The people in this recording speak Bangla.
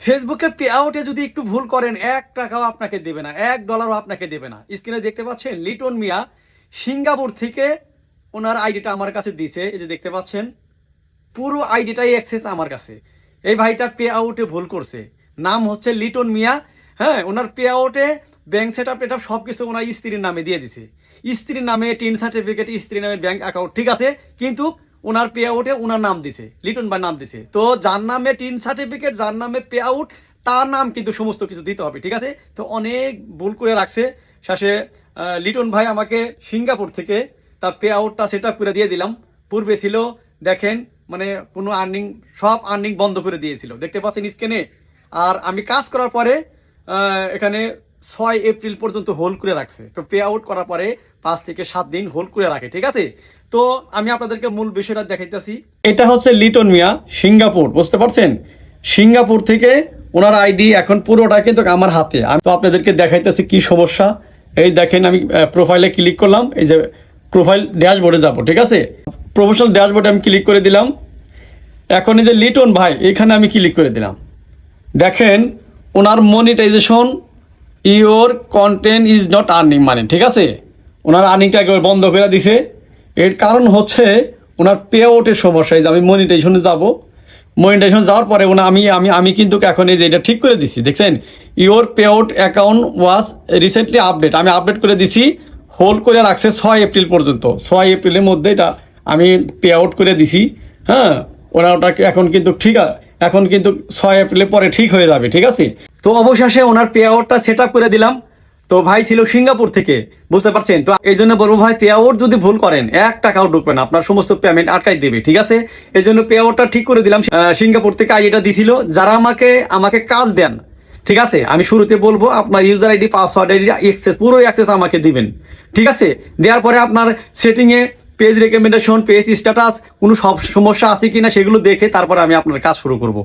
ফেসবুকে পে আউটে যদি একটু ভুল করেন 1 টাকাও আপনাকে দেবে না, $1 আপনাকে দেবে না। স্ক্রিনে দেখতে পাচ্ছেন লিটন মিয়া সিঙ্গাপুর থেকে ওনার আইডিটা আমার কাছে দিয়েছে। এই যে দেখতে পাচ্ছেন পুরো আইডিটাই অ্যাক্সেস আমার কাছে। এই ভাইটা পে আউটে ভুল করছে, নাম হচ্ছে লিটন মিয়া। হ্যাঁ, ওনার পে আউটে ব্যাংক সেট আপ এটা সব কিছু ওনার স্ত্রীর নামে দিয়ে দিছে। স্ত্রীর নামে টিন সার্টিফিকেট, স্ত্রীর নামে ব্যাংক অ্যাকাউন্ট, ঠিক আছে, কিন্তু ওনার পে আউটে ওনার নাম দিছে, লিটন ভাই নাম দিছে। তো যার নামে টিন সার্টিফিকেট, যার নামে পে আউট, তার নাম কিন্তু সমস্ত কিছু দিতে হবে, ঠিক আছে। তো অনেক ভুল করে রাখছে। শেষে লিটন ভাই আমাকে সিঙ্গাপুর থেকে তার পে আউটটা সেট আপ করে দিয়ে দিলাম। পূর্বে ছিল দেখেন মানে কোনো আর্নিং, সব আর্নিং বন্ধ করে দিয়েছিল, দেখতে পাচ্ছেন স্ক্রিনে। আর আমি কাজ করার পরে এখানে 6 এপ্রিল পর্যন্ত হোল্ড করে রাখছে। তো পে আউট করার পরে 5 থেকে 7 দিন হোল্ড করে রাখে, ঠিক আছে। তো আমি আপনাদেরকে মূল বিষয়টা দেখাইতেছি। এটা হচ্ছে লিটন মিয়া সিঙ্গাপুর, বুঝতে পারছেন। সিঙ্গাপুর থেকে ওনার আইডি এখন পুরোটা কিন্তু আমার হাতে। আমি তো আপনাদেরকে দেখাইতেছি কি সমস্যা। এই দেখেন আমি প্রোফাইলে ক্লিক করলাম, এই যে প্রোফাইল ড্যাশবোর্ডে যাব, ঠিক আছে। প্রফেশনাল ড্যাশবোর্ডে আমি ক্লিক করে দিলাম। এখন এই যে লিটন ভাই এখানে আমি ক্লিক করে দিলাম। দেখেন ওনার monetization your content is not earning মানে, ঠিক আছে, ওনার আর্নিংটা একেবারে বন্ধ করে দিছে। এর কারণ হচ্ছে ওনার পে আউটের সমস্যা। এই যে আমি মনিটাইজেশনে যাব, মনিটাইজেশন যাওয়ার পরে আমি কিন্তু এখন এই যে এটা ঠিক করে দিছি, দেখছেন your pay out account was recently update, আমি আপডেট করে দিছি। হোল্ড করে রাখছে 6 এপ্রিল পর্যন্ত। 6 এপ্রিলের মধ্যে এটা আমি পে আউট করে দিছি। হ্যাঁ, ওনারটাকে এখন কিন্তু ঠিক আছে, এখন কিন্তু 6 এপ্রিলের পরে ঠিক হয়ে যাবে, ঠিক আছে। তো অবশেষে ওনার পে আউটটা সেট আপ করে দিলাম। তো ভাই ছিল সিঙ্গাপুর থেকে, বুঝতে পারছেন। তো এই জন্য বলবো ভাই, পে আউট যদি ভুল করেন 1 টাকাও ঢুকবে না, আপনার সমস্ত পেমেন্ট আটকাই দেবে, ঠিক আছে। এই জন্য পে আউটটা ঠিক করে দিলাম। সিঙ্গাপুর থেকে আইডিটা দিছিল। যারা আমাকে কাজ দেন, ঠিক আছে, আমি শুরুতে বলবো আপনার user ID, password ID, access, পুরো অ্যাক্সেস আমাকে দিবেন, ঠিক আছে। দেওয়ার পরে আপনার সেটিংয়ে পেজ রেকমেন্ডেশন, পেজ স্ট্যাটাস কোনো সব সমস্যা আছে কিনা সেগুলো দেখে তারপরে আমি আপনার কাজ শুরু করব।